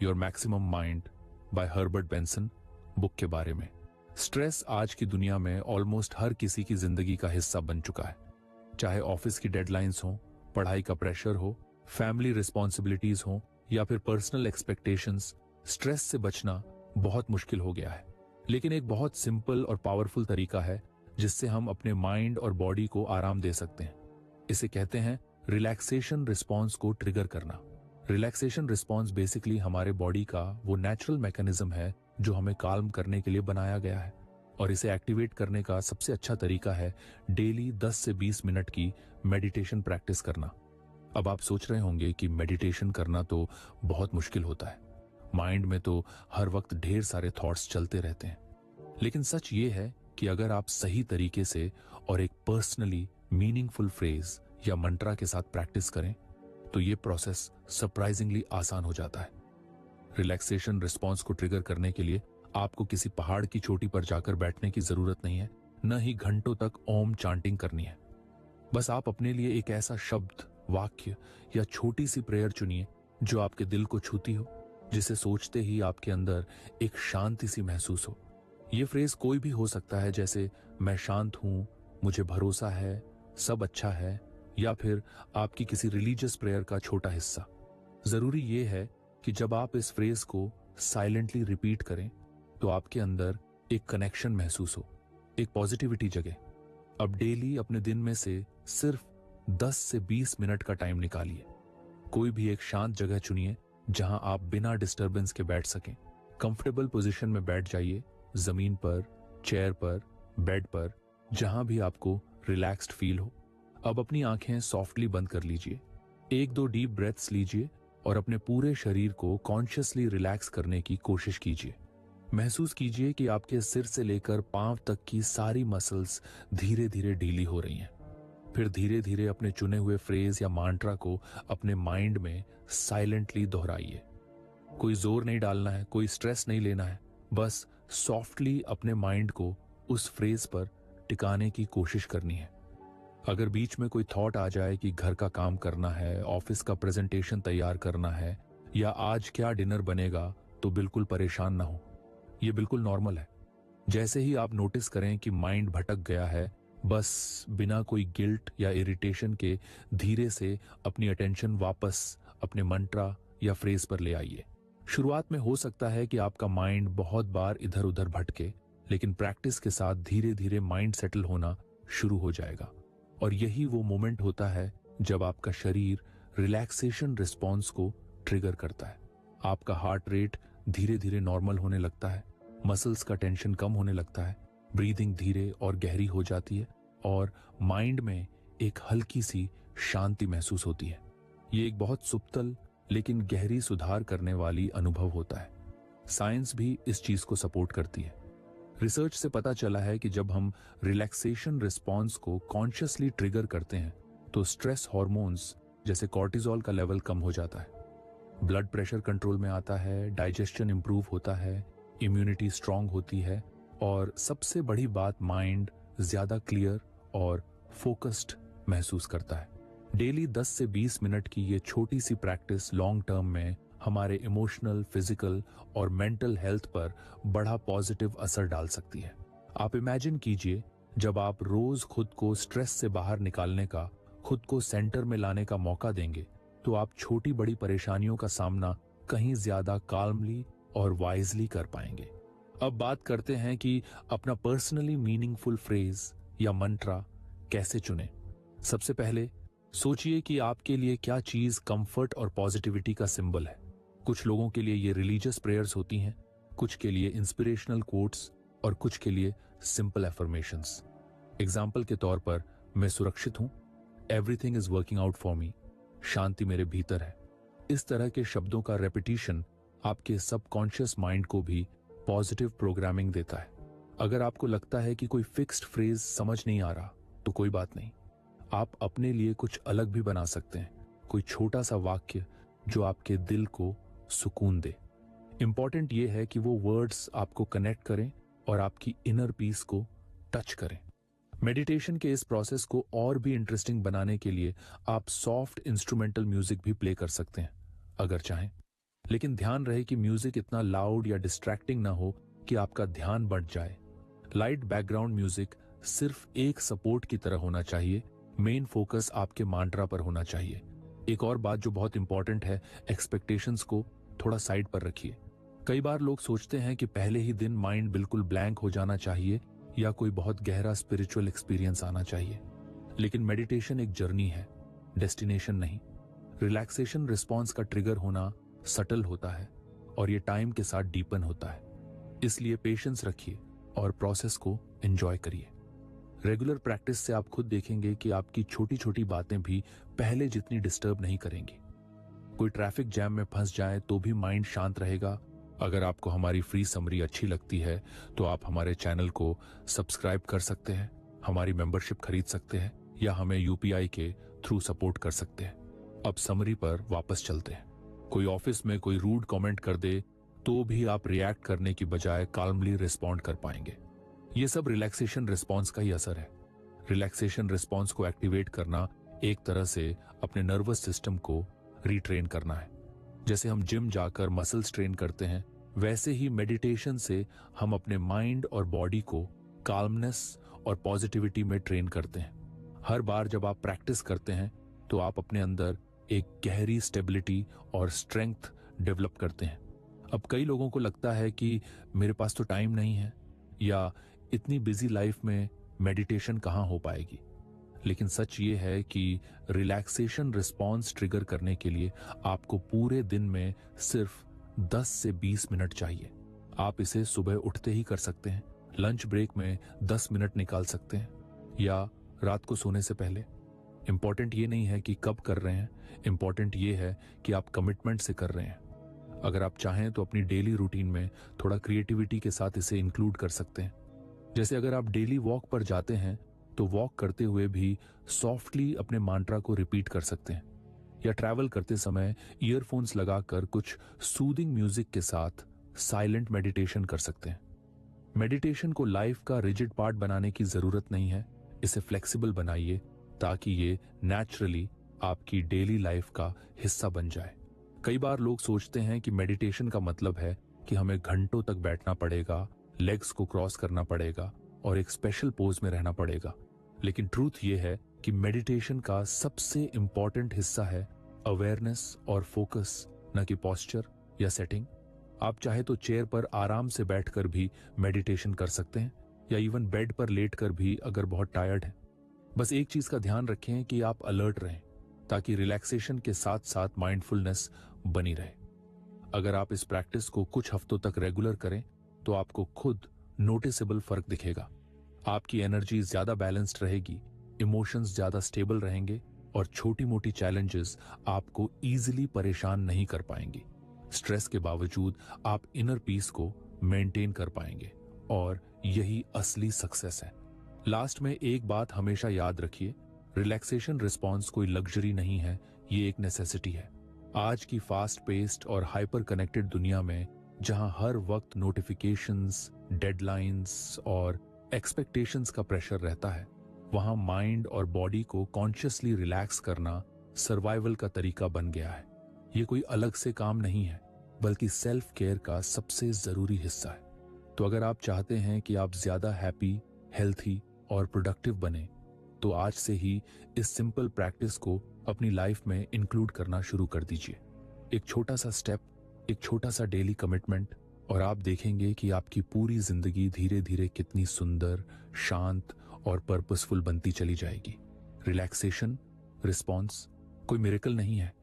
Your maximum mind bye Herbert Benson book के बारे में। स्ट्रेस आज की दुनिया में ऑलमोस्ट हर किसी की जिंदगी का हिस्सा बन चुका है। चाहे ऑफिस की डेडलाइंस हो, पढ़ाई का प्रेशर हो, फैमिली रिस्पॉन्सिबिलिटीज हो या फिर पर्सनल एक्सपेक्टेशंस, स्ट्रेस से बचना बहुत मुश्किल हो गया है। लेकिन एक बहुत सिंपल और पावरफुल तरीका है जिससे हम अपने माइंड और बॉडी को आराम दे सकते हैं। इसे कहते हैं रिलैक्सेशन रिस्पॉन्स को ट्रिगर करना। रिलैक्सेशन रिस्पॉन्स बेसिकली हमारे बॉडी का वो नेचुरल मैकेनिज्म है जो हमें काल्म करने के लिए बनाया गया है, और इसे एक्टिवेट करने का सबसे अच्छा तरीका है डेली 10 से 20 मिनट की मेडिटेशन प्रैक्टिस करना। अब आप सोच रहे होंगे कि मेडिटेशन करना तो बहुत मुश्किल होता है, माइंड में तो हर वक्त ढेर सारे थॉट्स चलते रहते हैं। लेकिन सच ये है कि अगर आप सही तरीके से और एक पर्सनली मीनिंगफुल फ्रेज या मंत्रा के साथ प्रैक्टिस करें तो ये प्रोसेस सरप्राइजिंगली आसान हो जाता है। रिलैक्सेशन रिस्पॉन्स को ट्रिगर करने के लिए आपको किसी पहाड़ की चोटी पर जाकर बैठने की जरूरत नहीं है, न ही घंटों तक ओम चांटिंग करनी है। बस आप अपने लिए एक ऐसा शब्द, वाक्य या छोटी सी प्रेयर चुनिए जो आपके दिल को छूती हो, जिसे सोचते ही आपके अंदर एक शांति सी महसूस हो। ये फ्रेज कोई भी हो सकता है, जैसे मैं शांत हूं, मुझे भरोसा है, सब अच्छा है, या फिर आपकी किसी रिलीजियस प्रेयर का छोटा हिस्सा। जरूरी ये है कि जब आप इस फ्रेज को साइलेंटली रिपीट करें तो आपके अंदर एक कनेक्शन महसूस हो, एक पॉजिटिविटी जगे। अब डेली अपने दिन में से सिर्फ 10 से 20 मिनट का टाइम निकालिए। कोई भी एक शांत जगह चुनिए जहां आप बिना डिस्टरबेंस के बैठ सकें। कंफर्टेबल पोजीशन में बैठ जाइए, जमीन पर, चेयर पर, बेड पर, जहां भी आपको रिलैक्स्ड फील हो। अब अपनी आंखें सॉफ्टली बंद कर लीजिए, 1-2 डीप ब्रेथ्स लीजिए और अपने पूरे शरीर को कॉन्शियसली रिलैक्स करने की कोशिश कीजिए। महसूस कीजिए कि आपके सिर से लेकर पांव तक की सारी मसल्स धीरे धीरे ढीली हो रही हैं। फिर धीरे धीरे अपने चुने हुए फ्रेज या मंत्रा को अपने माइंड में साइलेंटली दोहराइए। कोई जोर नहीं डालना है, कोई स्ट्रेस नहीं लेना है, बस सॉफ्टली अपने माइंड को उस फ्रेज पर टिकाने की कोशिश करनी है। अगर बीच में कोई थॉट आ जाए कि घर का काम करना है, ऑफिस का प्रेजेंटेशन तैयार करना है, या आज क्या डिनर बनेगा, तो बिल्कुल परेशान ना हो। ये बिल्कुल नॉर्मल है। जैसे ही आप नोटिस करें कि माइंड भटक गया है, बस बिना कोई गिल्ट या इरिटेशन के धीरे से अपनी अटेंशन वापस अपने मंत्रा या फ्रेज पर ले आइए। शुरुआत में हो सकता है कि आपका माइंड बहुत बार इधर उधर भटके, लेकिन प्रैक्टिस के साथ धीरे धीरे माइंड सेटल होना शुरू हो जाएगा। और यही वो मोमेंट होता है जब आपका शरीर रिलैक्सेशन रिस्पॉन्स को ट्रिगर करता है। आपका हार्ट रेट धीरे धीरे नॉर्मल होने लगता है, मसल्स का टेंशन कम होने लगता है, ब्रीदिंग धीरे और गहरी हो जाती है और माइंड में एक हल्की सी शांति महसूस होती है। ये एक बहुत सुप्तल लेकिन गहरी सुधार करने वाली अनुभव होता है। साइंस भी इस चीज को सपोर्ट करती है। रिसर्च से पता चला है कि जब हम रिलैक्सेशन रिस्पॉन्स को कॉन्शियसली ट्रिगर करते हैं तो स्ट्रेस हार्मोन्स जैसे कॉर्टिसोल का लेवल कम हो जाता है, ब्लड प्रेशर कंट्रोल में आता है, डाइजेशन इंप्रूव होता है, इम्यूनिटी स्ट्रांग होती है, और सबसे बड़ी बात, माइंड ज्यादा क्लियर और फोकस्ड महसूस करता है। डेली 10 से 20 मिनट की ये छोटी सी प्रैक्टिस लॉन्ग टर्म में हमारे इमोशनल, फिजिकल और मेंटल हेल्थ पर बड़ा पॉजिटिव असर डाल सकती है। आप इमेजिन कीजिए, जब आप रोज खुद को स्ट्रेस से बाहर निकालने का, खुद को सेंटर में लाने का मौका देंगे, तो आप छोटी बड़ी परेशानियों का सामना कहीं ज्यादा काल्मली और वाइजली कर पाएंगे। अब बात करते हैं कि अपना पर्सनली मीनिंगफुल फ्रेज या मंत्रा कैसे चुने। सबसे पहले सोचिए कि आपके लिए क्या चीज कंफर्ट और पॉजिटिविटी का सिंबल है। कुछ लोगों के लिए ये रिलीजियस प्रेयर्स होती हैं, कुछ के लिए इंस्पिरेशनल कोट्स और कुछ के लिए सिंपल एफर्मेशंस। एग्जाम्पल के तौर पर, मैं सुरक्षित हूं, everything is working out for me, शांति मेरे भीतर है। इस तरह के शब्दों का रेपिटेशन आपके सबकॉन्शियस माइंड को भी पॉजिटिव प्रोग्रामिंग देता है। अगर आपको लगता है कि कोई फिक्स्ड फ्रेज समझ नहीं आ रहा, तो कोई बात नहीं, आप अपने लिए कुछ अलग भी बना सकते हैं। कोई छोटा सा वाक्य जो आपके दिल को सुकून दे। इंपॉर्टेंट यह है कि वो वर्ड्स आपको कनेक्ट करें और आपकी इनर पीस को टच करें। मेडिटेशन के इस प्रोसेस को और भी इंटरेस्टिंग बनाने के लिए आप सॉफ्ट इंस्ट्रूमेंटल म्यूजिक भी प्ले कर सकते हैं अगर चाहें, लेकिन ध्यान रहे कि म्यूजिक इतना लाउड या डिस्ट्रैक्टिंग ना हो कि आपका ध्यान बढ़ जाए। लाइट बैकग्राउंड म्यूजिक सिर्फ एक सपोर्ट की तरह होना चाहिए, मेन फोकस आपके मांट्रा पर होना चाहिए। एक और बात जो बहुत इंपॉर्टेंट है, एक्सपेक्टेशंस को थोड़ा साइड पर रखिए। कई बार लोग सोचते हैं कि पहले ही दिन माइंड बिल्कुल ब्लैंक हो जाना चाहिए या कोई बहुत गहरा स्पिरिचुअल एक्सपीरियंस आना चाहिए, लेकिन मेडिटेशन एक जर्नी है, डेस्टिनेशन नहीं। रिलैक्सेशन रिस्पॉन्स का ट्रिगर होना सटल होता है और ये टाइम के साथ डीपन होता है। इसलिए पेशेंस रखिए और प्रोसेस को एंजॉय करिए। रेगुलर प्रैक्टिस से आप खुद देखेंगे कि आपकी छोटी छोटी बातें भी पहले जितनी डिस्टर्ब नहीं करेंगी। कोई ट्रैफिक जैम में फंस जाए तो भी माइंड शांत रहेगा। अगर आपको हमारी फ्री समरी अच्छी लगती है तो आप हमारे चैनल को सब्सक्राइब कर सकते हैं, हमारी मेंबरशिप खरीद सकते हैं या हमें यूपीआई के थ्रू सपोर्ट कर सकते हैं। अब समरी पर वापस चलते हैं। कोई ऑफिस में कोई रूड कमेंट कर दे तो भी आप रिएक्ट करने की बजाय काल्मली रिस्पॉन्ड कर पाएंगे। ये सब रिलैक्सेशन रिस्पॉन्स का ही असर है। रिलैक्सेशन रिस्पॉन्स को एक्टिवेट करना एक तरह से अपने नर्वस सिस्टम को रीट्रेन करना है। जैसे हम जिम जाकर मसल्स ट्रेन करते हैं, वैसे ही मेडिटेशन से हम अपने माइंड और बॉडी को काल्मनेस और पॉजिटिविटी में ट्रेन करते हैं। हर बार जब आप प्रैक्टिस करते हैं तो आप अपने अंदर एक गहरी स्टेबिलिटी और स्ट्रेंथ डेवलप करते हैं। अब कई लोगों को लगता है कि मेरे पास तो टाइम नहीं है या इतनी बिजी लाइफ में मेडिटेशन कहाँ हो पाएगी, लेकिन सच ये है कि रिलैक्सेशन रिस्पॉन्स ट्रिगर करने के लिए आपको पूरे दिन में सिर्फ 10 से 20 मिनट चाहिए। आप इसे सुबह उठते ही कर सकते हैं, लंच ब्रेक में 10 मिनट निकाल सकते हैं या रात को सोने से पहले। इंपॉर्टेंट ये नहीं है कि कब कर रहे हैं, इंपॉर्टेंट ये है कि आप कमिटमेंट से कर रहे हैं। अगर आप चाहें तो अपनी डेली रूटीन में थोड़ा क्रिएटिविटी के साथ इसे इंक्लूड कर सकते हैं। जैसे अगर आप डेली वॉक पर जाते हैं तो वॉक करते हुए भी सॉफ्टली अपने मांट्रा को रिपीट कर सकते हैं, या ट्रैवल करते समय ईयरफोन्स लगाकर कुछ सूदिंग म्यूजिक के साथ साइलेंट मेडिटेशन कर सकते हैं। मेडिटेशन को लाइफ का रिजिड पार्ट बनाने की जरूरत नहीं है, इसे फ्लेक्सिबल बनाइए ताकि ये नेचुरली आपकी डेली लाइफ का हिस्सा बन जाए। कई बार लोग सोचते हैं कि मेडिटेशन का मतलब है कि हमें घंटों तक बैठना पड़ेगा, लेग्स को क्रॉस करना पड़ेगा और एक स्पेशल पोज में रहना पड़ेगा, लेकिन ट्रूथ ये है कि मेडिटेशन का सबसे इंपॉर्टेंट हिस्सा है अवेयरनेस और फोकस, न कि पोस्चर या सेटिंग। आप चाहे तो चेयर पर आराम से बैठकर भी मेडिटेशन कर सकते हैं या इवन बेड पर लेटकर भी अगर बहुत टायर्ड हैं। बस एक चीज का ध्यान रखें कि आप अलर्ट रहें ताकि रिलैक्सेशन के साथ साथ माइंडफुलनेस बनी रहे। अगर आप इस प्रैक्टिस को कुछ हफ्तों तक रेगुलर करें तो आपको खुद नोटिसेबल फर्क दिखेगा। आपकी एनर्जी ज्यादा बैलेंस्ड रहेगी, इमोशंस ज्यादा स्टेबल रहेंगे और छोटी मोटी चैलेंजेस आपको इजीली परेशान नहीं कर पाएंगी। स्ट्रेस के बावजूद आप इनर पीस को मेंटेन कर पाएंगे और यही असली सक्सेस है। लास्ट में एक बात हमेशा याद रखिए, रिलैक्सेशन रिस्पॉन्स कोई लग्जरी नहीं है, ये एक नेसेसिटी है। आज की फास्ट पेस्ड और हाइपर कनेक्टेड दुनिया में जहां हर वक्त नोटिफिकेशंस, डेडलाइंस और एक्सपेक्टेशंस का प्रेशर रहता है, वहां माइंड और बॉडी को कॉन्शियसली रिलैक्स करना सर्वाइवल का तरीका बन गया है। ये कोई अलग से काम नहीं है, बल्कि सेल्फ केयर का सबसे जरूरी हिस्सा है। तो अगर आप चाहते हैं कि आप ज्यादा हैप्पी, हेल्थी और प्रोडक्टिव बने, तो आज से ही इस सिंपल प्रैक्टिस को अपनी लाइफ में इंक्लूड करना शुरू कर दीजिए। एक छोटा सा स्टेप, एक छोटा सा डेली कमिटमेंट, और आप देखेंगे कि आपकी पूरी जिंदगी धीरे धीरे कितनी सुंदर, शांत और पर्पसफुल बनती चली जाएगी। रिलैक्सेशन रिस्पॉन्स कोई मिरेकल नहीं है,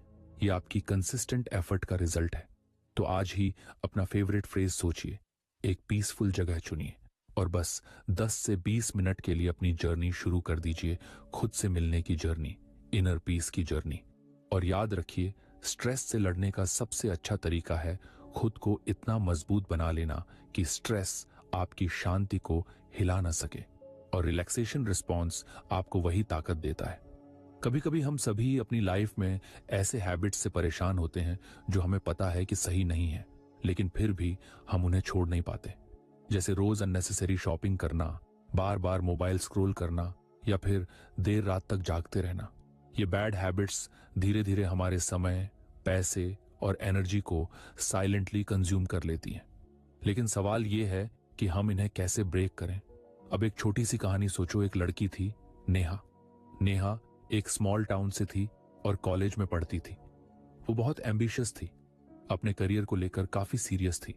ये आपकी कंसिस्टेंट एफर्ट का रिजल्ट है। तो आज ही अपना फेवरेट फ्रेज सोचिए, एक पीसफुल जगह चुनिए और बस 10 से 20 मिनट के लिए अपनी जर्नी शुरू कर दीजिए, खुद से मिलने की जर्नी, इनर पीस की जर्नी। और याद रखिए, स्ट्रेस से लड़ने का सबसे अच्छा तरीका है खुद को इतना मजबूत बना लेना कि स्ट्रेस आपकी शांति को हिला ना सके, और रिलैक्सेशन रिस्पॉन्स आपको वही ताकत देता है। कभी कभी हम सभी अपनी लाइफ में ऐसे हैबिट्स से परेशान होते हैं जो हमें पता है कि सही नहीं है, लेकिन फिर भी हम उन्हें छोड़ नहीं पाते। जैसे रोज अननेसेसरी शॉपिंग करना, बार बार मोबाइल स्क्रॉल करना या फिर देर रात तक जागते रहना। ये बैड हैबिट्स धीरे धीरे हमारे समय, पैसे और एनर्जी को साइलेंटली कंज्यूम कर लेती हैं। लेकिन सवाल यह है कि हम इन्हें कैसे ब्रेक करें। अब एक छोटी सी कहानी सोचो। एक लड़की थी, नेहा। नेहा एक स्मॉल टाउन से थी और कॉलेज में पढ़ती थी। वो बहुत एम्बिशियस थी, अपने करियर को लेकर काफी सीरियस थी।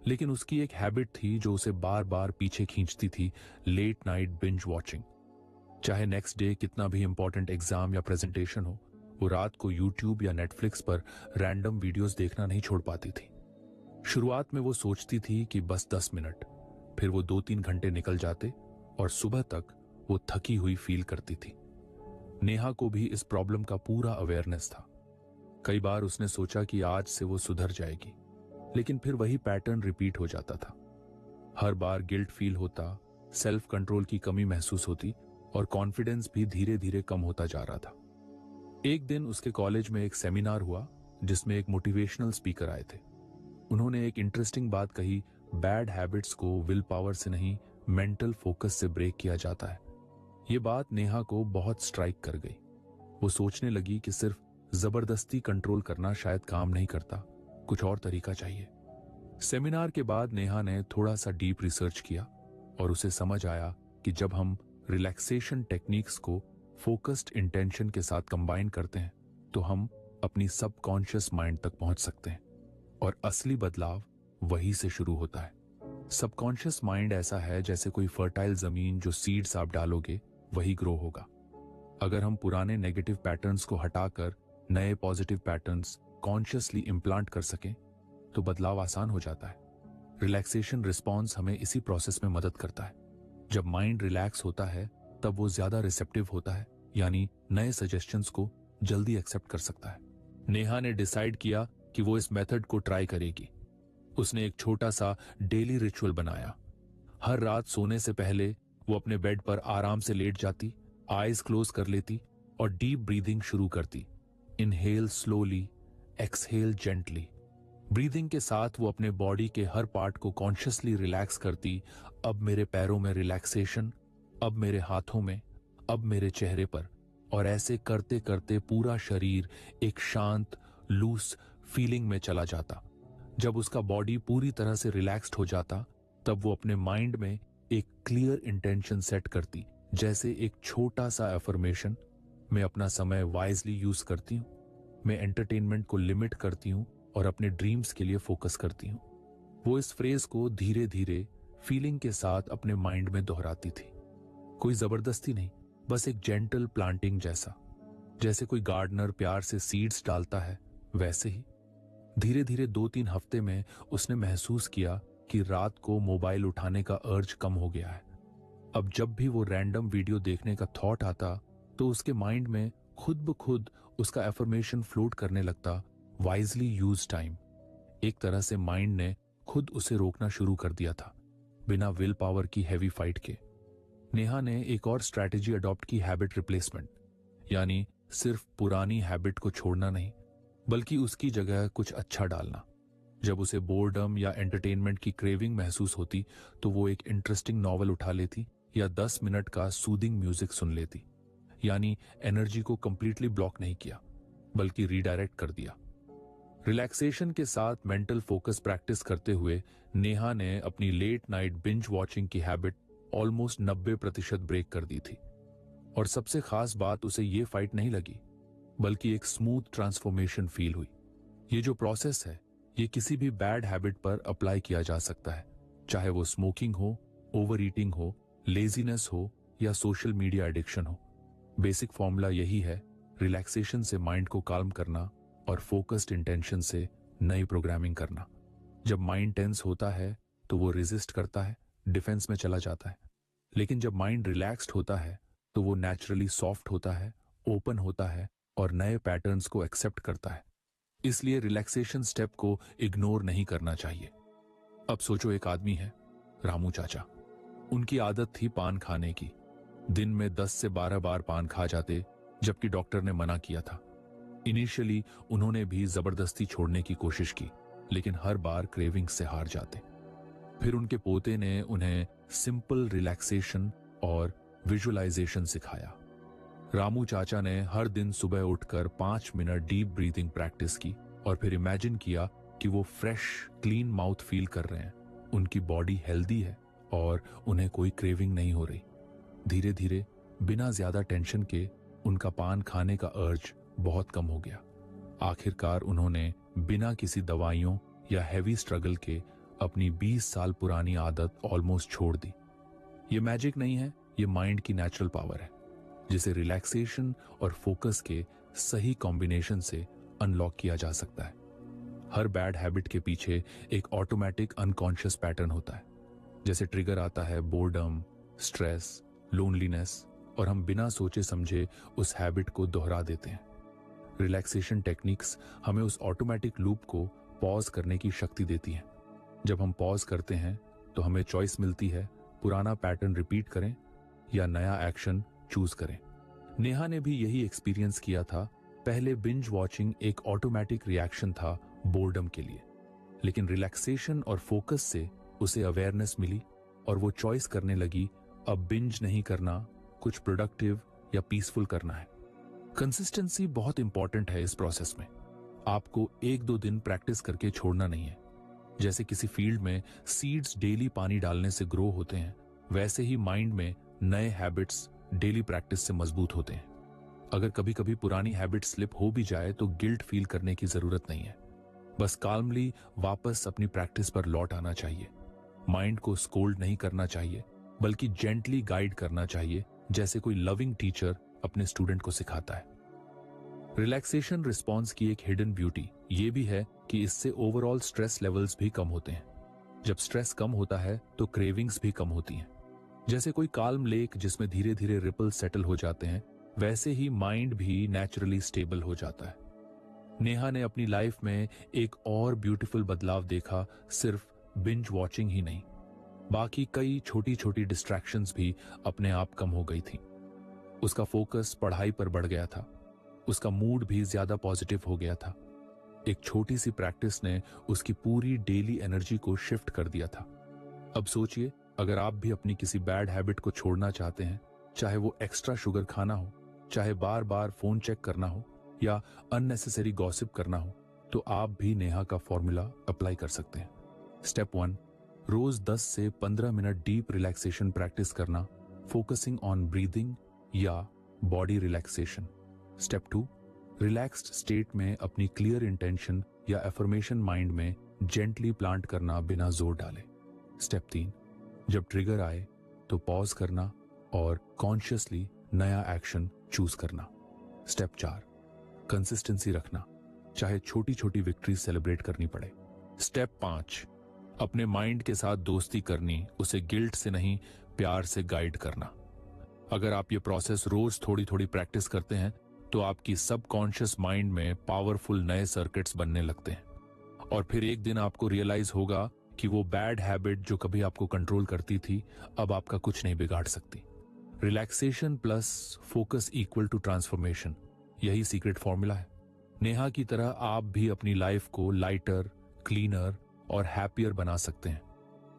लेकिन उसकी एक हैबिट थी जो उसे बार बार पीछे खींचती थी, लेट नाइट बिंज वॉचिंग। चाहे नेक्स्ट डे कितना भी इंपॉर्टेंट एग्जाम या प्रेजेंटेशन हो, वो रात को यूट्यूब या नेटफ्लिक्स पर रैंडम वीडियोस देखना नहीं छोड़ पाती थी। शुरुआत में वो सोचती थी कि बस 10 मिनट, फिर वो 2-3 घंटे निकल जाते और सुबह तक वो थकी हुई फील करती थी। नेहा को भी इस प्रॉब्लम का पूरा अवेयरनेस था। कई बार उसने सोचा कि आज से वो सुधर जाएगी, लेकिन फिर वही पैटर्न रिपीट हो जाता था। हर बार गिल्ट फील होता, सेल्फ कंट्रोल की कमी महसूस होती और कॉन्फिडेंस भी धीरे धीरे कम होता जा रहा था। एक दिन उसके कॉलेज में एक सेमिनार हुआ जिसमें एक मोटिवेशनल स्पीकर आए थे। उन्होंने एक इंटरेस्टिंग बात कही, बैड हैबिट्स को विल पावर से नहीं, मेंटल फोकस से ब्रेक किया जाता है। ये बात नेहा को बहुत स्ट्राइक कर गई। वो सोचने लगी कि सिर्फ जबरदस्ती कंट्रोल करना शायद काम नहीं करता, कुछ और तरीका चाहिए। सेमिनार के बाद नेहा ने थोड़ा सा डीप रिसर्च किया और उसे समझ आया कि जब हम रिलैक्सेशन टेक्निक्स को फोकस्ड इंटेंशन के साथ कंबाइन करते हैं तो हम अपनी सबकॉन्शियस माइंड तक पहुंच सकते हैं और असली बदलाव वहीं से शुरू होता है। सबकॉन्शियस माइंड ऐसा है जैसे कोई फर्टाइल जमीन, जो सीड्स आप डालोगे वही ग्रो होगा। अगर हम पुराने नेगेटिव पैटर्न्स को हटाकर नए पॉजिटिव पैटर्न्स कॉन्शियसली इम्प्लांट कर सकें तो बदलाव आसान हो जाता है। रिलैक्सेशन रिस्पॉन्स हमें इसी प्रोसेस में मदद करता है। जब माइंड रिलैक्स होता है तब वो ज्यादा रिसेप्टिव होता है, यानी नए सजेशंस को जल्दी एक्सेप्ट कर सकता है। नेहा ने डिसाइड किया कि वो इस मेथड को ट्राई करेगी। उसने एक छोटा सा डेली रिचुअल बनाया। हर रात सोने से पहले वो अपने बेड पर आराम से लेट जाती, आईज क्लोज कर लेती और डीप ब्रीदिंग शुरू करती। Inhale slowly, exhale gently. Breathing के साथ वो अपने बॉडी के हर पार्ट को कॉन्शियसली रिलैक्स करती। अब मेरे पैरों में रिलैक्सेशन, अब मेरे हाथों में, अब मेरे चेहरे पर, और ऐसे करते करते पूरा शरीर एक शांत लूस फीलिंग में चला जाता। जब उसका बॉडी पूरी तरह से रिलैक्स्ड हो जाता तब वो अपने माइंड में एक क्लियर इंटेंशन सेट करती, जैसे एक छोटा सा एफर्मेशन, मैं अपना समय वाइजली यूज करती हूँ, मैं एंटरटेनमेंट को लिमिट करती हूँ और अपने ड्रीम्स के लिए फोकस करती हूँ। वो इस फ्रेज को धीरे धीरे फीलिंग के साथ अपने माइंड में दोहराती थी। कोई जबरदस्ती नहीं, बस एक जेंटल प्लांटिंग जैसा। जैसे कोई गार्डनर प्यार से सीड्स डालता है, वैसे ही। धीरे धीरे 2-3 हफ्ते में उसने महसूस किया कि रात को मोबाइल उठाने का अर्ज कम हो गया है। अब जब भी वो रैंडम वीडियो देखने का थॉट आता तो उसके माइंड में खुद ब खुद उसका एफर्मेशन फ्लोट करने लगता, वाइजली यूज टाइम। एक तरह से माइंड ने खुद उसे रोकना शुरू कर दिया था, बिना विल पावर की हैवी फाइट के। नेहा ने एक और स्ट्रैटेजी अडॉप्ट की, हैबिट रिप्लेसमेंट। यानी सिर्फ पुरानी हैबिट को छोड़ना नहीं, बल्कि उसकी जगह कुछ अच्छा डालना। जब उसे बोर्डम या एंटरटेनमेंट की क्रेविंग महसूस होती तो वो एक इंटरेस्टिंग नॉवल उठा लेती या 10 मिनट का सूदिंग म्यूजिक सुन लेती। यानी एनर्जी को कंप्लीटली ब्लॉक नहीं किया, बल्कि रीडायरेक्ट कर दिया। रिलैक्सेशन के साथ मेंटल फोकस प्रैक्टिस करते हुए नेहा ने अपनी लेट नाइट बिंज वॉचिंग की हैबिट ऑलमोस्ट 90% ब्रेक कर दी थी। और सबसे खास बात, उसे ये फाइट नहीं लगी, बल्कि एक स्मूथ ट्रांसफॉर्मेशन फील हुई। ये जो प्रोसेस है, ये किसी भी बैड हैबिट पर अप्लाई किया जा सकता है, चाहे वो स्मोकिंग हो, ओवर ईटिंग हो, लेजीनेस हो या सोशल मीडिया एडिक्शन हो। बेसिक फॉर्मूला यही है, रिलैक्सेशन से माइंड को काल्म करना और फोकस्ड इंटेंशन से नई प्रोग्रामिंग करना। जब माइंड टेंस होता है तो वो रेजिस्ट करता है, डिफेंस में चला जाता है। लेकिन जब माइंड रिलैक्स्ड होता है तो वो नेचुरली सॉफ्ट होता है, ओपन होता है और नए पैटर्न्स को एक्सेप्ट करता है। इसलिए रिलैक्सेशन स्टेप को इग्नोर नहीं करना चाहिए। अब सोचो, एक आदमी है, रामू चाचा। उनकी आदत थी पान खाने की। दिन में 10 से 12 बार पान खा जाते, जबकि डॉक्टर ने मना किया था। इनिशियली उन्होंने भी जबरदस्ती छोड़ने की कोशिश की, लेकिन हर बार क्रेविंग से हार जाते। फिर उनके पोते ने उन्हें सिंपल रिलैक्सेशन और विजुअलाइजेशन सिखाया। रामू चाचा ने हर दिन सुबह उठकर 5 मिनट डीप ब्रीथिंग प्रैक्टिस की और फिर इमेजिन किया कि वो फ्रेश क्लीन माउथ फील कर रहे हैं, उनकी बॉडी हेल्दी है और उन्हें कोई क्रेविंग नहीं हो रही। धीरे धीरे बिना ज्यादा टेंशन के उनका पान खाने का अर्ज बहुत कम हो गया। आखिरकार उन्होंने बिना किसी दवाइयों या हैवी स्ट्रगल के अपनी 20 साल पुरानी आदत ऑलमोस्ट छोड़ दी। ये मैजिक नहीं है, ये माइंड की नेचुरल पावर है, जिसे रिलैक्सेशन और फोकस के सही कॉम्बिनेशन से अनलॉक किया जा सकता है। हर बैड हैबिट के पीछे एक ऑटोमेटिक अनकॉन्शियस पैटर्न होता है। जैसे ट्रिगर आता है बोर्डम, स्ट्रेस, लोनलीनेस, और हम बिना सोचे समझे उस हैबिट को दोहरा देते हैं। रिलैक्सेशन टेक्निक्स हमें उस ऑटोमेटिक लूप को पॉज करने की शक्ति देती हैं। जब हम पॉज करते हैं तो हमें चॉइस मिलती है, पुराना पैटर्न रिपीट करें या नया एक्शन चूज करें। नेहा ने भी यही एक्सपीरियंस किया था। पहले बिंज वॉचिंग एक ऑटोमेटिक रिएक्शन था बोर्डम के लिए, लेकिन रिलैक्सेशन और फोकस से उसे अवेयरनेस मिली और वो चॉइस करने लगी, अब बिंज नहीं करना, कुछ प्रोडक्टिव या पीसफुल करना है। कंसिस्टेंसी बहुत इंपॉर्टेंट है इस प्रोसेस में। आपको 1-2 दिन प्रैक्टिस करके छोड़ना नहीं है। जैसे किसी फील्ड में सीड्स डेली पानी डालने से ग्रो होते हैं, वैसे ही माइंड में नए हैबिट्स डेली प्रैक्टिस से मजबूत होते हैं। अगर कभी कभी पुरानी हैबिट स्लिप हो भी जाए तो गिल्ट फील करने की जरूरत नहीं है। बस काल्मली वापस अपनी प्रैक्टिस पर लौट आना चाहिए। माइंड को स्कोल्ड नहीं करना चाहिए, बल्कि जेंटली गाइड करना चाहिए, जैसे कोई लविंग टीचर अपने स्टूडेंट को सिखाता है। रिलैक्सेशन रिस्पॉन्स की एक हिडन ब्यूटी ये भी है कि इससे ओवरऑल स्ट्रेस लेवल्स भी कम होते हैं। जब स्ट्रेस कम होता है तो क्रेविंग्स भी कम होती हैं। जैसे कोई काल्म लेक जिसमें धीरे धीरे रिपल सेटल हो जाते हैं, वैसे ही माइंड भी नेचुरली स्टेबल हो जाता है। नेहा ने अपनी लाइफ में एक और ब्यूटीफुल बदलाव देखा, सिर्फ बिंज वॉचिंग ही नहीं, बाकी कई छोटी छोटी डिस्ट्रैक्शंस भी अपने आप कम हो गई थी। उसका फोकस पढ़ाई पर बढ़ गया था, उसका मूड भी ज्यादा पॉजिटिव हो गया था। एक छोटी सी प्रैक्टिस ने उसकी पूरी डेली एनर्जी को शिफ्ट कर दिया था। अब सोचिए, अगर आप भी अपनी किसी बैड हैबिट को छोड़ना चाहते हैं, चाहे वो एक्स्ट्रा शुगर खाना हो, चाहे बार बार फोन चेक करना हो या अननेसेसरी गॉसिप करना हो, तो आप भी नेहा का फॉर्मूला अप्लाई कर सकते हैं। स्टेप 1, रोज 10 से 15 मिनट डीप रिलैक्सेशन प्रैक्टिस करना, फोकसिंग ऑन ब्रीदिंग या body relaxation. Step 2, relaxed state में अपनी क्लियर इंटेंशन या अफर्मेशन माइंड में जेंटली प्लांट करना बिना जोर डाले। स्टेप 3, जब ट्रिगर आए तो पॉज करना और कॉन्शियसली नया एक्शन चूज करना। स्टेप 4, कंसिस्टेंसी रखना, चाहे छोटी छोटी विक्ट्री सेलिब्रेट करनी पड़े। स्टेप 5, अपने माइंड के साथ दोस्ती करनी, उसे गिल्ट से नहीं प्यार से गाइड करना। अगर आप ये प्रोसेस रोज थोड़ी थोड़ी प्रैक्टिस करते हैं तो आपकी सबकॉन्शियस माइंड में पावरफुल नए सर्किट्स बनने लगते हैं, और फिर एक दिन आपको रियलाइज होगा कि वो बैड हैबिट जो कभी आपको कंट्रोल करती थी, अब आपका कुछ नहीं बिगाड़ सकती। Relaxation plus focus equal to transformation, यही सीक्रेट फॉर्मूला है। नेहा की तरह आप भी अपनी लाइफ को लाइटर, क्लीनर और हैप्पियर बना सकते हैं।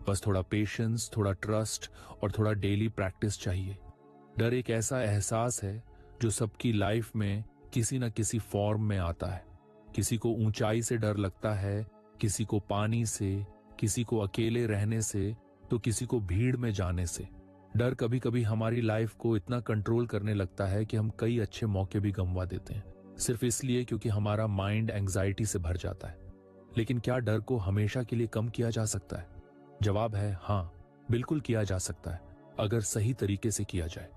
बस थोड़ा पेशेंस, थोड़ा ट्रस्ट और थोड़ा डेली प्रैक्टिस चाहिए। डर एक ऐसा एहसास है जो सबकी लाइफ में किसी न किसी फॉर्म में आता है। किसी को ऊंचाई से डर लगता है, किसी को पानी से, किसी को अकेले रहने से, तो किसी को भीड़ में जाने से। डर कभी कभी हमारी लाइफ को इतना कंट्रोल करने लगता है कि हम कई अच्छे मौके भी गंवा देते हैं, सिर्फ इसलिए क्योंकि हमारा माइंड एंग्जाइटी से भर जाता है। लेकिन क्या डर को हमेशा के लिए कम किया जा सकता है? जवाब है हाँ, बिल्कुल किया जा सकता है, अगर सही तरीके से किया जाए।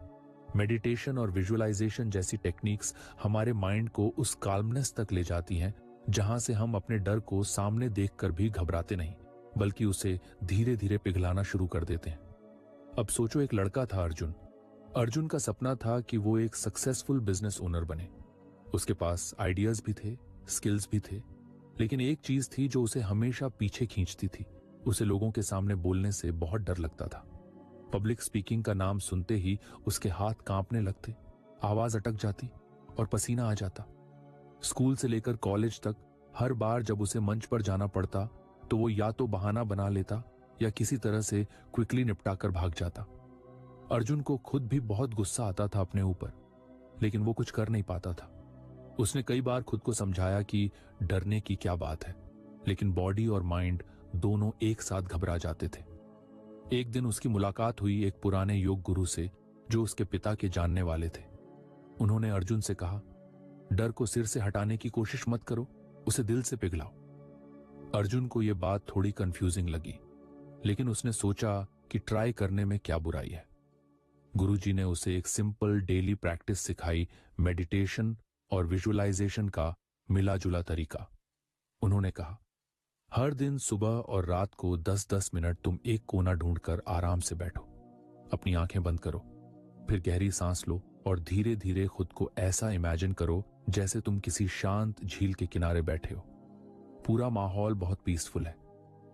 मेडिटेशन और विजुअलाइजेशन जैसी टेक्निक्स हमारे माइंड को उस काल्मनेस तक ले जाती हैं जहां से हम अपने डर को सामने देखकर भी घबराते नहीं, बल्कि उसे धीरे धीरे पिघलाना शुरू कर देते हैं। अब सोचो, एक लड़का था अर्जुन। अर्जुन का सपना था कि वो एक सक्सेसफुल बिजनेस ओनर बने। उसके पास आइडियाज भी थे, स्किल्स भी थे, लेकिन एक चीज थी जो उसे हमेशा पीछे खींचती थी। उसे लोगों के सामने बोलने से बहुत डर लगता था। पब्लिक स्पीकिंग का नाम सुनते ही उसके हाथ कांपने लगते, आवाज अटक जाती और पसीना आ जाता। स्कूल से लेकर कॉलेज तक हर बार जब उसे मंच पर जाना पड़ता तो वो या तो बहाना बना लेता या किसी तरह से क्विकली निपटा कर भाग जाता। अर्जुन को खुद भी बहुत गुस्सा आता था अपने ऊपर, लेकिन वो कुछ कर नहीं पाता था। उसने कई बार खुद को समझाया कि डरने की क्या बात है, लेकिन बॉडी और माइंड दोनों एक साथ घबरा जाते थे। एक दिन उसकी मुलाकात हुई एक पुराने योग गुरु से जो उसके पिता के जानने वाले थे। उन्होंने अर्जुन से कहा, डर को सिर से हटाने की कोशिश मत करो, उसे दिल से पिघलाओ। अर्जुन को यह बात थोड़ी कंफ्यूजिंग लगी, लेकिन उसने सोचा कि ट्राई करने में क्या बुराई है। गुरुजी ने उसे एक सिंपल डेली प्रैक्टिस सिखाई, मेडिटेशन और विजुअलाइजेशन का मिला जुला तरीका। उन्होंने कहा, हर दिन सुबह और रात को 10-10 मिनट तुम एक कोना ढूंढकर आराम से बैठो, अपनी आंखें बंद करो, फिर गहरी सांस लो और धीरे धीरे खुद को ऐसा इमेजिन करो जैसे तुम किसी शांत झील के किनारे बैठे हो। पूरा माहौल बहुत पीसफुल है,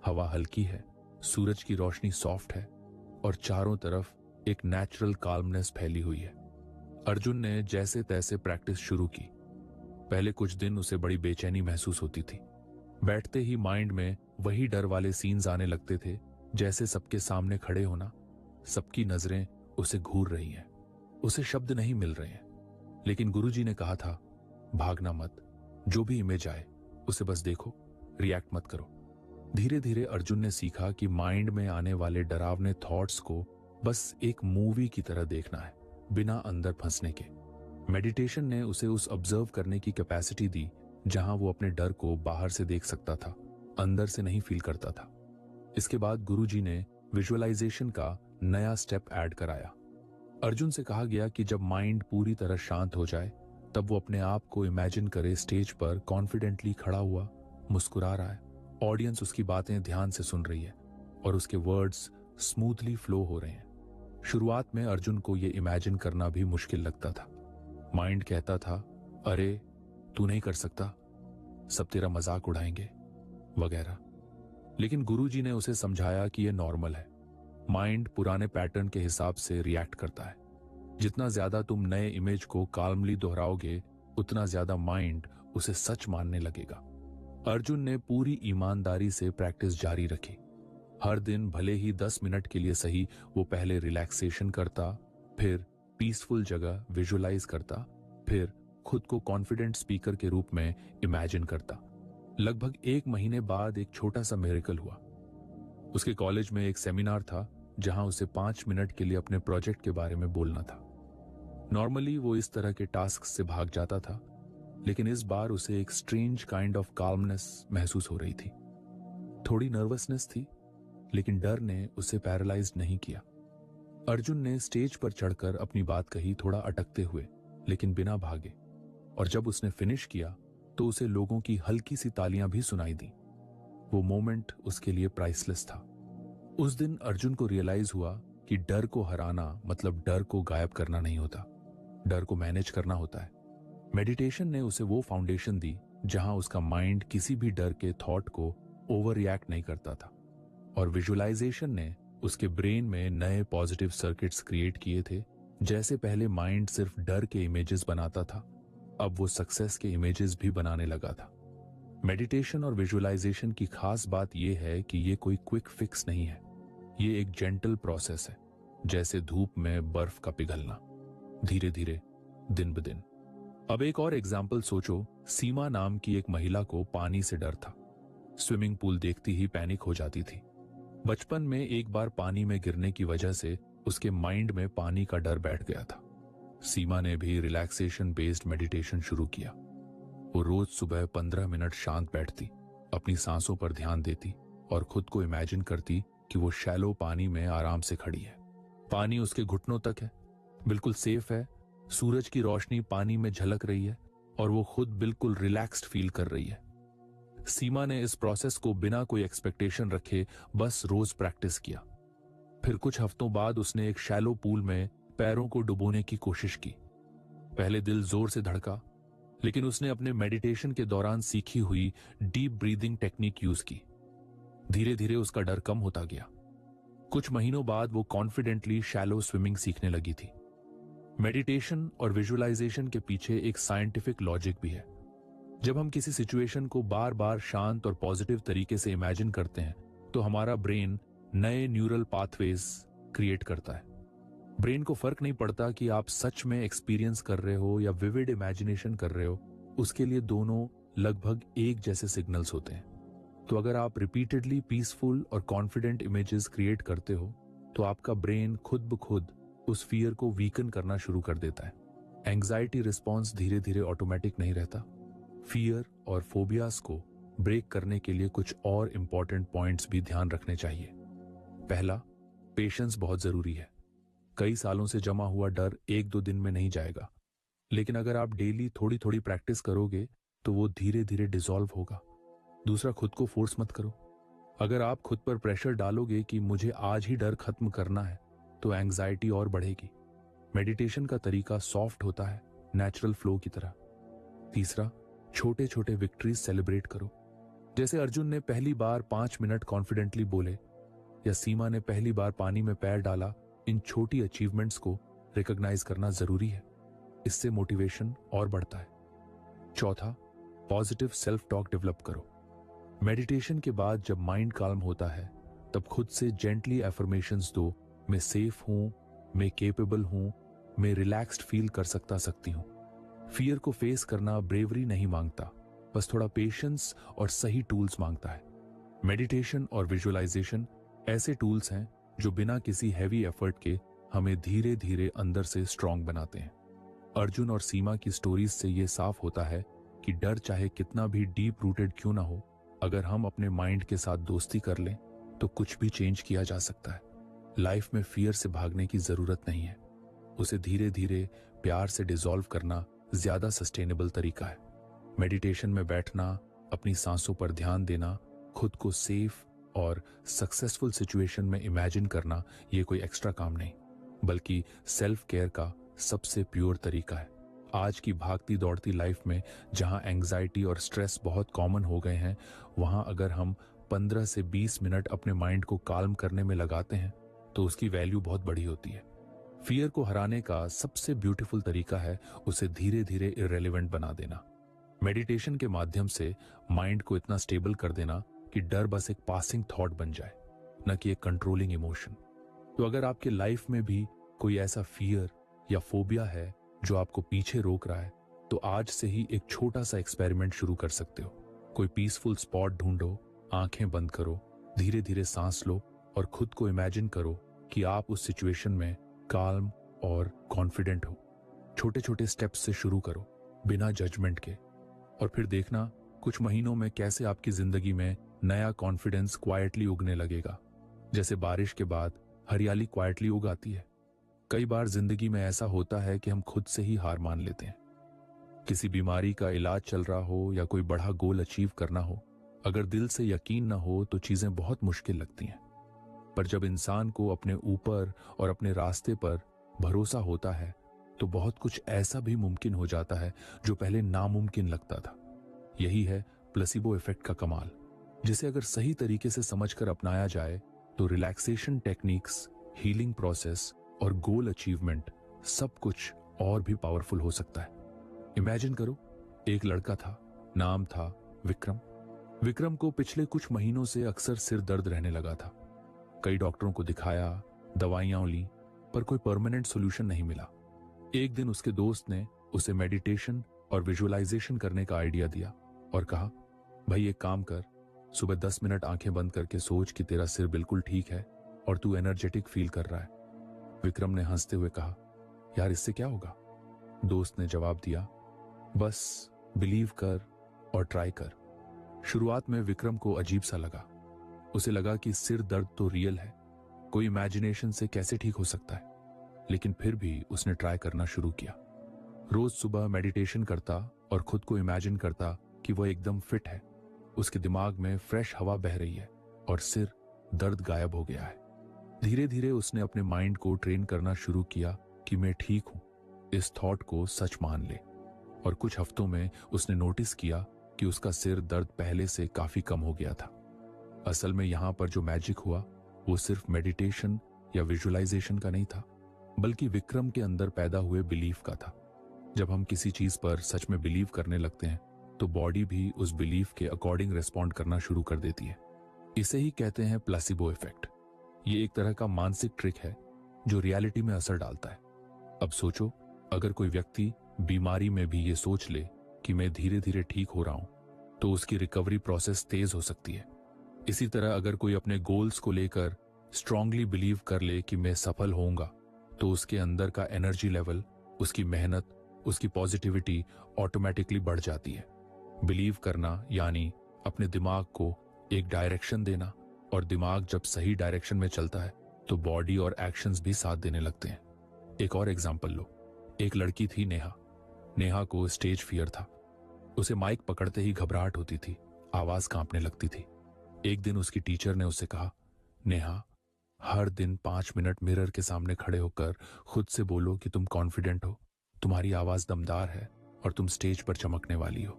हवा हल्की है, सूरज की रोशनी सॉफ्ट है और चारों तरफ एक नेचुरल काल्मनेस फैली हुई है। अर्जुन ने जैसे तैसे प्रैक्टिस शुरू की। पहले कुछ दिन उसे बड़ी बेचैनी महसूस होती थी। बैठते ही माइंड में वही डर वाले सीन्स आने लगते थे, जैसे सबके सामने खड़े होना, सबकी नजरें उसे घूर रही हैं, उसे शब्द नहीं मिल रहे हैं। लेकिन गुरुजी ने कहा था, भागना मत, जो भी इमेज आए उसे बस देखो, रिएक्ट मत करो। धीरे धीरे अर्जुन ने सीखा कि माइंड में आने वाले डरावने थॉट्स को बस एक मूवी की तरह देखना है, बिना अंदर फंसने के। मेडिटेशन ने उसे उस ऑब्जर्व करने की कैपेसिटी दी जहां वो अपने डर को बाहर से देख सकता था, अंदर से नहीं फील करता था। इसके बाद गुरुजी ने विजुअलाइजेशन का नया स्टेप ऐड कराया। अर्जुन से कहा गया कि जब माइंड पूरी तरह शांत हो जाए तब वो अपने आप को इमेजिन करे स्टेज पर कॉन्फिडेंटली खड़ा हुआ, मुस्कुरा रहा है, ऑडियंस उसकी बातें ध्यान से सुन रही है और उसके वर्ड्स स्मूथली फ्लो हो रहे हैं। शुरुआत में अर्जुन को यह इमेजिन करना भी मुश्किल लगता था। माइंड कहता था, अरे तू नहीं कर सकता, सब तेरा मजाक उड़ाएंगे वगैरह। लेकिन गुरुजी ने उसे समझाया कि यह नॉर्मल है। माइंड पुराने पैटर्न के हिसाब से रिएक्ट करता है। जितना ज्यादा तुम नए इमेज को काल्मली दोहराओगे, उतना ज्यादा माइंड उसे सच मानने लगेगा। अर्जुन ने पूरी ईमानदारी से प्रैक्टिस जारी रखी। हर दिन भले ही 10 मिनट के लिए सही, वो पहले रिलैक्सेशन करता, फिर पीसफुल जगह विजुअलाइज करता, फिर खुद को कॉन्फिडेंट स्पीकर के रूप में इमेजिन करता। लगभग 1 महीने बाद एक छोटा सा मिरेकल हुआ। उसके कॉलेज में एक सेमिनार था जहां उसे 5 मिनट के लिए अपने प्रोजेक्ट के बारे में बोलना था। नॉर्मली वो इस तरह के टास्क से भाग जाता था, लेकिन इस बार उसे एक स्ट्रेंज काइंड ऑफ काल्मनेस महसूस हो रही थी। थोड़ी नर्वसनेस थी, लेकिन डर ने उसे पैरालाइज नहीं किया। अर्जुन ने स्टेज पर चढ़कर अपनी बात कही, थोड़ा अटकते हुए लेकिन बिना भागे, और जब उसने फिनिश किया तो उसे लोगों की हल्की सी तालियां भी सुनाई दी। वो मोमेंट उसके लिए प्राइसलेस था। उस दिन अर्जुन को रियलाइज हुआ कि डर को हराना मतलब डर को गायब करना नहीं होता, डर को मैनेज करना होता है। मेडिटेशन ने उसे वो फाउंडेशन दी जहां उसका माइंड किसी भी डर के थॉट को ओवर रिएक्ट नहीं करता था, और विजुअलाइजेशन ने उसके ब्रेन में नए पॉजिटिव सर्किट्स क्रिएट किए थे। जैसे पहले माइंड सिर्फ डर के इमेजेस बनाता था, अब वो सक्सेस के इमेजेस भी बनाने लगा था। मेडिटेशन और विजुअलाइजेशन की खास बात यह है कि ये कोई क्विक फिक्स नहीं है, ये एक जेंटल प्रोसेस है, जैसे धूप में बर्फ का पिघलना, धीरे धीरे, दिन ब दिन। अब एक और एग्जाम्पल सोचो। सीमा नाम की एक महिला को पानी से डर था। स्विमिंग पूल देखती ही पैनिक हो जाती थी। बचपन में एक बार पानी में गिरने की वजह से उसके माइंड में पानी का डर बैठ गया था। सीमा ने भी रिलैक्सेशन बेस्ड मेडिटेशन शुरू किया। वो रोज सुबह 15 मिनट शांत बैठती, अपनी सांसों पर ध्यान देती और खुद को इमेजिन करती कि वो शैलो पानी में आराम से खड़ी है। पानी उसके घुटनों तक है, बिल्कुल सेफ है, सूरज की रोशनी पानी में झलक रही है और वो खुद बिल्कुल रिलैक्स्ड फील कर रही है। सीमा ने इस प्रोसेस को बिना कोई एक्सपेक्टेशन रखे बस रोज प्रैक्टिस किया। फिर कुछ हफ्तों बाद उसने एक शैलो पूल में पैरों को डुबोने की कोशिश की। पहले दिल जोर से धड़का, लेकिन उसने अपने मेडिटेशन के दौरान सीखी हुई डीप ब्रीदिंग टेक्निक यूज की। धीरे धीरे उसका डर कम होता गया। कुछ महीनों बाद वो कॉन्फिडेंटली शैलो स्विमिंग सीखने लगी थी। मेडिटेशन और विजुअलाइजेशन के पीछे एक साइंटिफिक लॉजिक भी है। जब हम किसी सिचुएशन को बार बार शांत और पॉजिटिव तरीके से इमेजिन करते हैं तो हमारा ब्रेन नए न्यूरल पाथवेज क्रिएट करता है। ब्रेन को फर्क नहीं पड़ता कि आप सच में एक्सपीरियंस कर रहे हो या विविड इमेजिनेशन कर रहे हो, उसके लिए दोनों लगभग एक जैसे सिग्नल्स होते हैं। तो अगर आप रिपीटेडली पीसफुल और कॉन्फिडेंट इमेजेस क्रिएट करते हो तो आपका ब्रेन खुद ब खुद उस फियर को वीकन करना शुरू कर देता है। एंजाइटी रिस्पॉन्स धीरे धीरे ऑटोमेटिक नहीं रहता। फियर और फोबियाज को ब्रेक करने के लिए कुछ और इंपॉर्टेंट पॉइंट्स भी ध्यान रखने चाहिए। पहला, पेशेंस बहुत जरूरी है। कई सालों से जमा हुआ डर एक दो दिन में नहीं जाएगा, लेकिन अगर आप डेली थोड़ी थोड़ी प्रैक्टिस करोगे तो वो धीरे धीरे डिसॉल्व होगा। दूसरा, खुद को फोर्स मत करो। अगर आप खुद पर प्रेशर डालोगे कि मुझे आज ही डर खत्म करना है तो एंजाइटी और बढ़ेगी। मेडिटेशन का तरीका सॉफ्ट होता है, नेचुरल फ्लो की तरह। तीसरा, छोटे छोटे विक्ट्रीज सेलिब्रेट करो। जैसे अर्जुन ने पहली बार 5 मिनट कॉन्फिडेंटली बोले या सीमा ने पहली बार पानी में पैर डाला। इन छोटी अचीवमेंट्स को रिकॉग्नाइज करना जरूरी है, इससे मोटिवेशन और बढ़ता है। चौथा, पॉजिटिव सेल्फ टॉक डेवलप करो। मेडिटेशन के बाद जब माइंड काल्म होता है तब खुद से जेंटली एफर्मेशंस दो। मैं सेफ हूं, मैं केपेबल हूं, मैं रिलैक्स्ड फील कर सकती हूं। फियर को फेस करना ब्रेवरी नहीं मांगता, बस थोड़ा पेशेंस और सही टूल्स मांगता है। मेडिटेशन और विजुअलाइजेशन ऐसे टूल्स हैं जो बिना किसी हैवी एफर्ट के हमें धीरे धीरे अंदर से स्ट्रांग बनाते हैं। अर्जुन और सीमा की स्टोरीज से यह साफ होता है कि डर चाहे कितना भी डीप रूटेड क्यों ना हो, अगर हम अपने माइंड के साथ दोस्ती कर लें तो कुछ भी चेंज किया जा सकता है। लाइफ में फियर से भागने की जरूरत नहीं है, उसे धीरे धीरे प्यार से डिसॉल्व करना ज्यादा सस्टेनेबल तरीका है। मेडिटेशन में बैठना, अपनी सांसों पर ध्यान देना, खुद को सेफ और सक्सेसफुल सिचुएशन में इमेजिन करना, ये कोई एक्स्ट्रा काम नहीं बल्कि सेल्फ केयर का सबसे प्योर तरीका है। आज की भागती दौड़ती लाइफ में जहां एंजाइटी और स्ट्रेस बहुत कॉमन हो गए हैं, वहां अगर हम 15 से 20 मिनट अपने माइंड को काल्म करने में लगाते हैं तो उसकी वैल्यू बहुत बड़ी होती है। फियर को हराने का सबसे ब्यूटीफुल तरीका है उसे धीरे धीरे इररेलेवेंट बना देना। मेडिटेशन के माध्यम से माइंड को इतना स्टेबल कर देना कि डर बस एक पासिंग थॉट बन जाए, न कि एक कंट्रोलिंग इमोशन। तो अगर आपके लाइफ में भी कोई ऐसा फियर या फोबिया है जो आपको पीछे रोक रहा है, तो आज से ही एक छोटा सा एक्सपेरिमेंट शुरू कर सकते हो। कोई पीसफुल स्पॉट ढूंढो, आंखें बंद करो, धीरे धीरे सांस लो और खुद को इमेजिन करो कि आप उस सिचुएशन में काल्म और कॉन्फिडेंट हो। छोटे छोटे स्टेप्स से शुरू करो, बिना जजमेंट के, और फिर देखना कुछ महीनों में कैसे आपकी जिंदगी में नया कॉन्फिडेंस क्वाइटली उगने लगेगा। जैसे बारिश के बाद हरियाली क्वाइटली उगाती है। कई बार जिंदगी में ऐसा होता है कि हम खुद से ही हार मान लेते हैं। किसी बीमारी का इलाज चल रहा हो या कोई बड़ा गोल अचीव करना हो, अगर दिल से यकीन ना हो तो चीजें बहुत मुश्किल लगती हैं। पर जब इंसान को अपने ऊपर और अपने रास्ते पर भरोसा होता है तो बहुत कुछ ऐसा भी मुमकिन हो जाता है जो पहले नामुमकिन लगता था। यही है प्लेसिबो इफेक्ट का कमाल, जिसे अगर सही तरीके से समझकर अपनाया जाए तो रिलैक्सेशन टेक्निक्स, हीलिंग प्रोसेस और गोल अचीवमेंट सब कुछ और भी पावरफुल हो सकता है। इमेजिन करो, एक लड़का था, नाम था विक्रम। विक्रम को पिछले कुछ महीनों से अक्सर सिर दर्द रहने लगा था। कई डॉक्टरों को दिखाया, दवाइयां ली, पर कोई परमानेंट सॉल्यूशन नहीं मिला। एक दिन उसके दोस्त ने उसे मेडिटेशन और विजुअलाइजेशन करने का आइडिया दिया और कहा, भाई एक काम कर, सुबह 10 मिनट आंखें बंद करके सोच कि तेरा सिर बिल्कुल ठीक है और तू एनर्जेटिक फील कर रहा है। विक्रम ने हंसते हुए कहा, यार इससे क्या होगा? दोस्त ने जवाब दिया, बस बिलीव कर और ट्राई कर। शुरुआत में विक्रम को अजीब सा लगा। उसे लगा कि सिर दर्द तो रियल है, कोई इमेजिनेशन से कैसे ठीक हो सकता है। लेकिन फिर भी उसने ट्राई करना शुरू किया। रोज सुबह मेडिटेशन करता और खुद को इमेजिन करता कि वह एकदम फिट है, उसके दिमाग में फ्रेश हवा बह रही है और सिर दर्द गायब हो गया है। धीरे धीरे उसने अपने माइंड को ट्रेन करना शुरू किया कि मैं ठीक हूं, इस थॉट को सच मान ले। और कुछ हफ्तों में उसने नोटिस किया कि उसका सिर दर्द पहले से काफी कम हो गया था। असल में यहां पर जो मैजिक हुआ वो सिर्फ मेडिटेशन या विजुअलाइजेशन का नहीं था, बल्कि विक्रम के अंदर पैदा हुए बिलीफ का था। जब हम किसी चीज पर सच में बिलीव करने लगते हैं तो बॉडी भी उस बिलीफ के अकॉर्डिंग रिस्पॉन्ड करना शुरू कर देती है। इसे ही कहते हैं प्लेसिबो इफेक्ट। ये एक तरह का मानसिक ट्रिक है जो रियलिटी में असर डालता है। अब सोचो, अगर कोई व्यक्ति बीमारी में भी ये सोच ले कि मैं धीरे धीरे ठीक हो रहा हूं, तो उसकी रिकवरी प्रोसेस तेज हो सकती है। इसी तरह अगर कोई अपने गोल्स को लेकर स्ट्रांगली बिलीव कर ले कि मैं सफल होऊंगा, तो उसके अंदर का एनर्जी लेवल, उसकी मेहनत, उसकी पॉजिटिविटी ऑटोमेटिकली बढ़ जाती है। बिलीव करना यानी अपने दिमाग को एक डायरेक्शन देना, और दिमाग जब सही डायरेक्शन में चलता है तो बॉडी और एक्शंस भी साथ देने लगते हैं। एक और एग्जांपल लो। एक लड़की थी नेहा। नेहा को स्टेज फियर था। उसे माइक पकड़ते ही घबराहट होती थी, आवाज कांपने लगती थी। एक दिन उसकी टीचर ने उससे कहा, नेहा, हर दिन 5 मिनट मिरर के सामने खड़े होकर खुद से बोलो कि तुम कॉन्फिडेंट हो, तुम्हारी आवाज दमदार है और तुम स्टेज पर चमकने वाली हो।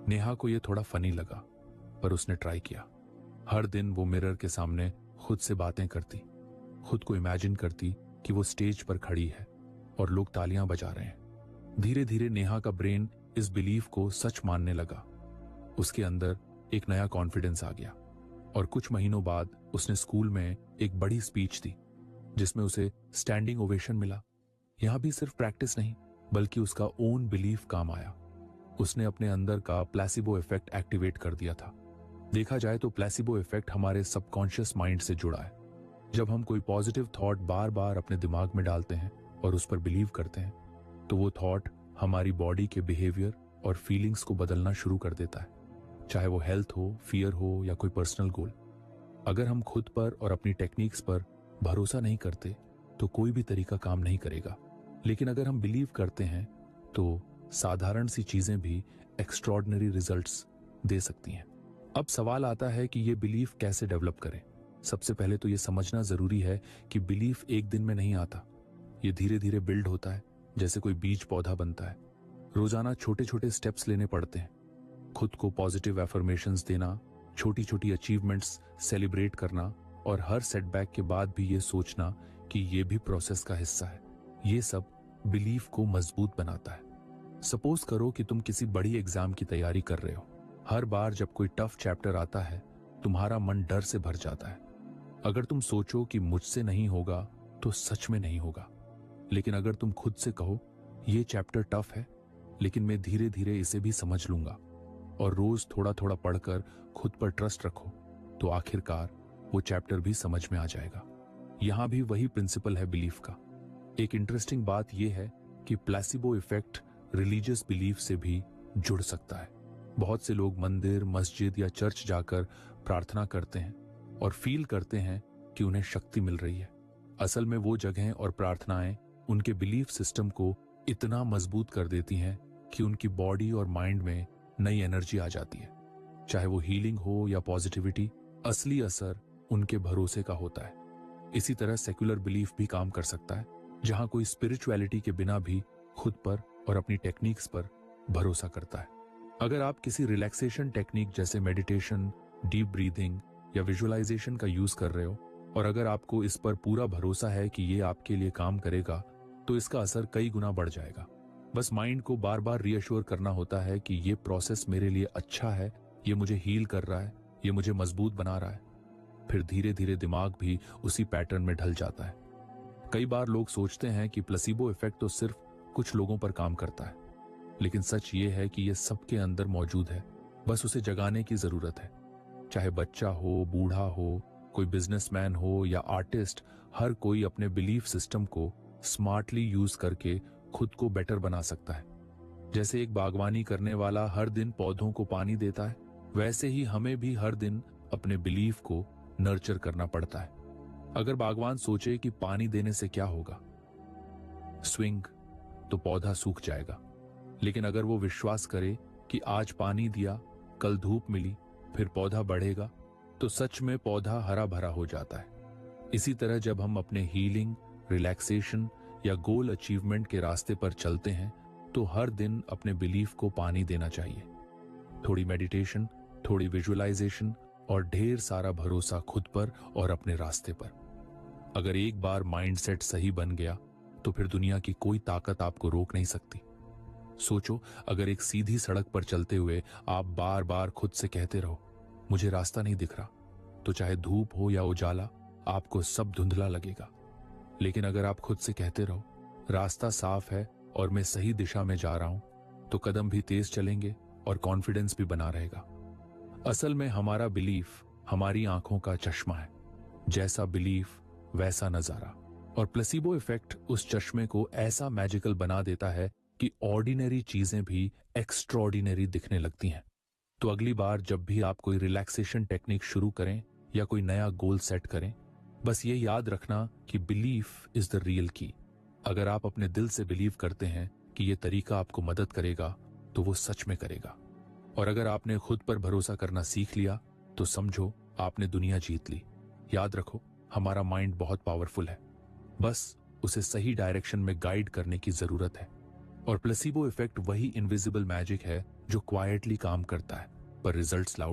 नेहा को यह थोड़ा फनी लगा, पर उसने ट्राई किया। हर दिन वो मिरर के सामने खुद से बातें करती, खुद को इमेजिन करती कि वो स्टेज पर खड़ी है और लोग तालियां बजा रहे हैं। धीरे धीरे नेहा का ब्रेन इस बिलीफ को सच मानने लगा। उसके अंदर एक नया कॉन्फिडेंस आ गया और कुछ महीनों बाद उसने स्कूल में एक बड़ी स्पीच दी, जिसमें उसे स्टैंडिंग ओवेशन मिला। यहां भी सिर्फ प्रैक्टिस नहीं, बल्कि उसका ओन बिलीफ काम आया। उसने अपने अंदर का प्लेसिबो इफेक्ट एक्टिवेट कर दिया था। देखा जाए तो प्लेसिबो इफेक्ट हमारे सबकॉन्शियस माइंड से जुड़ा है। जब हम कोई पॉजिटिव थॉट बार बार अपने दिमाग में डालते हैं और उस पर बिलीव करते हैं, तो वो थॉट हमारी बॉडी के बिहेवियर और फीलिंग्स को बदलना शुरू कर देता है, चाहे वो हेल्थ हो, फियर हो या कोई पर्सनल गोल। अगर हम खुद पर और अपनी टेक्निक्स पर भरोसा नहीं करते तो कोई भी तरीका काम नहीं करेगा, लेकिन अगर हम बिलीव करते हैं तो साधारण सी चीजें भी एक्स्ट्रॉर्डिनरी रिजल्ट्स दे सकती हैं। अब सवाल आता है कि ये बिलीफ कैसे डेवलप करें। सबसे पहले तो ये समझना जरूरी है कि बिलीफ एक दिन में नहीं आता। ये धीरे धीरे बिल्ड होता है, जैसे कोई बीज पौधा बनता है। रोजाना छोटे छोटे स्टेप्स लेने पड़ते हैं। खुद को पॉजिटिव एफर्मेशंस देना, छोटी छोटी अचीवमेंट्स सेलिब्रेट करना और हर सेटबैक के बाद भी ये सोचना कि ये भी प्रोसेस का हिस्सा है। ये सब बिलीफ को मजबूत बनाता है। सपोज करो कि तुम किसी बड़ी एग्जाम की तैयारी कर रहे हो। हर बार जब कोई टफ चैप्टर आता है, तुम्हारा मन डर से भर जाता है। अगर तुम सोचो कि मुझसे नहीं होगा, तो सच में नहीं होगा। लेकिन अगर तुम खुद से कहो, ये चैप्टर टफ है, लेकिन मैं धीरे धीरे इसे भी समझ लूंगा, और रोज थोड़ा थोड़ा पढ़कर खुद पर ट्रस्ट रखो, तो आखिरकार वो चैप्टर भी समझ में आ जाएगा। यहां भी वही प्रिंसिपल है बिलीफ का। एक इंटरेस्टिंग बात यह है कि प्लेसिबो इफेक्ट रिलीजियस बिलीफ से भी जुड़ सकता है। बहुत से लोग मंदिर, मस्जिद या चर्च जाकर प्रार्थना करते हैं और फील करते हैं कि उन्हें शक्ति मिल रही है। असल में वो जगहें और प्रार्थनाएं उनके बिलीफ सिस्टम को इतना मजबूत कर देती हैं कि उनकी बॉडी और माइंड में नई एनर्जी आ जाती है। चाहे वो हीलिंग हो या पॉजिटिविटी, असली असर उनके भरोसे का होता है। इसी तरह सेक्युलर बिलीफ भी काम कर सकता है, जहां कोई स्पिरिचुअलिटी के बिना भी खुद पर और अपनी टेक्निक्स पर भरोसा करता है। अगर आप किसी रिलैक्सेशन टेक्निक जैसे मेडिटेशन, डीप ब्रीदिंग या विजुअलाइजेशन का यूज कर रहे हो, और अगर आपको इस पर पूरा भरोसा है कि ये आपके लिए काम करेगा, तो इसका असर कई गुना बढ़ जाएगा। बस माइंड को बार बार रीअश्योर करना होता है कि ये प्रोसेस मेरे लिए अच्छा है, ये मुझे हील कर रहा है, ये मुझे मजबूत बना रहा है। फिर धीरे धीरे दिमाग भी उसी पैटर्न में ढल जाता है। कई बार लोग सोचते हैं कि प्लेसिबो इफेक्ट तो सिर्फ कुछ लोगों पर काम करता है, लेकिन सच ये है कि ये सबके अंदर मौजूद है, बस उसे जगाने की जरूरत है। चाहे बच्चा हो, बूढ़ा हो, कोई बिजनेसमैन हो या आर्टिस्ट, हर कोई अपने बिलीफ सिस्टम को स्मार्टली यूज करके खुद को बेटर बना सकता है। जैसे एक बागवानी करने वाला हर दिन पौधों को पानी देता है, वैसे ही हमें भी हर दिन अपने बिलीफ को नर्चर करना पड़ता है। अगर बागवान सोचे कि पानी देने से क्या होगा, स्विंग, तो पौधा सूख जाएगा। लेकिन अगर वो विश्वास करे कि आज पानी दिया, कल धूप मिली, फिर पौधा बढ़ेगा, तो सच में पौधा हरा भरा हो जाता है। इसी तरह जब हम अपने हीलिंग, रिलैक्सेशन या गोल अचीवमेंट के रास्ते पर चलते हैं, तो हर दिन अपने बिलीफ को पानी देना चाहिए। थोड़ी मेडिटेशन, थोड़ी विजुअलाइजेशन और ढेर सारा भरोसा खुद पर और अपने रास्ते पर। अगर एक बार माइंडसेट सही बन गया, तो फिर दुनिया की कोई ताकत आपको रोक नहीं सकती। सोचो, अगर एक सीधी सड़क पर चलते हुए आप बार बार खुद से कहते रहो, मुझे रास्ता नहीं दिख रहा, तो चाहे धूप हो या उजाला, आपको सब धुंधला लगेगा। लेकिन अगर आप खुद से कहते रहो, रास्ता साफ है और मैं सही दिशा में जा रहा हूं, तो कदम भी तेज चलेंगे और कॉन्फिडेंस भी बना रहेगा। असल में हमारा बिलीफ हमारी आंखों का चश्मा है। जैसा बिलीफ वैसा नजारा। और प्लेसिबो इफेक्ट उस चश्मे को ऐसा मैजिकल बना देता है कि ऑर्डिनरी चीजें भी एक्स्ट्रॉर्डिनरी दिखने लगती हैं। तो अगली बार जब भी आप कोई रिलैक्सेशन टेक्निक शुरू करें या कोई नया गोल सेट करें, बस ये याद रखना कि बिलीफ इज द रियल की। अगर आप अपने दिल से बिलीव करते हैं कि ये तरीका आपको मदद करेगा, तो वो सच में करेगा। और अगर आपने खुद पर भरोसा करना सीख लिया, तो समझो आपने दुनिया जीत ली। याद रखो, हमारा माइंड बहुत पावरफुल है, बस उसे सही डायरेक्शन में गाइड करने की जरूरत है। और प्लेसिबो इफेक्ट वही इनविजिबल मैजिक है जो क्वाइटली काम करता है, पर रिजल्ट्स लाउड